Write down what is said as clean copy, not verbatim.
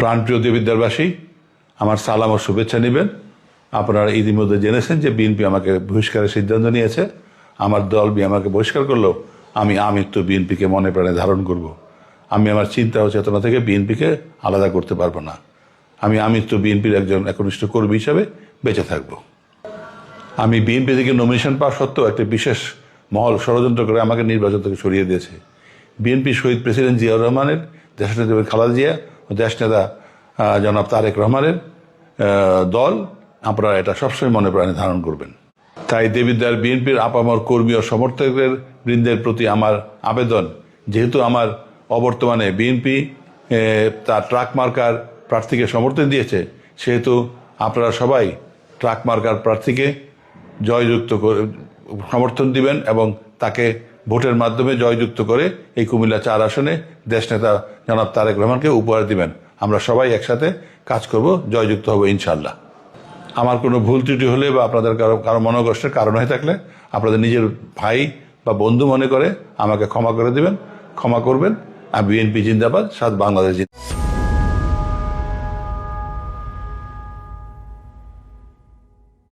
প্রাণপ্রিয় দেবিদ্বারবাসী, আমার সালাম ও শুভেচ্ছা নেবেন। আপনারা ইতিমধ্যে জেনেছেন যে বিএনপি আমাকে বহিষ্কারের সিদ্ধান্ত নিয়েছে। আমার দল আমাকে বহিষ্কার করলেও আমি আমৃত্যু বিএনপিকে মনে প্রাণে ধারণ করব। আমি আমার চিন্তা ও চেতনা থেকে বিএনপিকে আলাদা করতে পারবো না। আমি আমৃত্যু বিএনপির একজন একনিষ্ঠ কর্মী হিসাবে বেঁচে থাকব। আমি বিএনপি থেকে নমিনেশন পাওয়া সত্ত্বেও একটা বিশেষ মহল ষড়যন্ত্র করে আমাকে নির্বাচন থেকে সরিয়ে দিয়েছে। বিএনপি শহীদ প্রেসিডেন্ট জিয়াউর রহমানের, দেশনেতা খালেদা জিয়া ও দেশনেতা জনাব তারেক রহমানের দল। আপনারা এটা সবসময় মনে প্রাণে ধারণ করবেন। তাই দেবিদ্বার বিএনপির আপামর কর্মী ও সমর্থকদের বৃন্দের প্রতি আমার আবেদন, যেহেতু আমার অবর্তমানে বিএনপি তার ট্রাক মার্কার প্রার্থীকে সমর্থন দিয়েছে, সেহেতু আপনারা সবাই ট্রাক মার্কার প্রার্থীকে জয়যুক্ত করে সমর্থন দিবেন এবং তাকে ভোটের মাধ্যমে জয়যুক্ত করে এই কুমিল্লা 4 আসনে দেশনেতা জনাব তারেক রহমানকে উপহার দিবেন। আমরা সবাই একসাথে কাজ করব, জয়যুক্ত হব ইনশাল্লাহ। আমার কোনো ভুল ত্রুটি হলে বা আপনাদের কারো মনোকষ্টের কারণ হয়ে থাকলে আপনাদের নিজের ভাই বা বন্ধু মনে করে আমাকে ক্ষমা করে দিবেন, ক্ষমা করবেন। আর বিএনপি জিন্দাবাদ, সাথ বাংলাদেশ জিন্দাবাদ।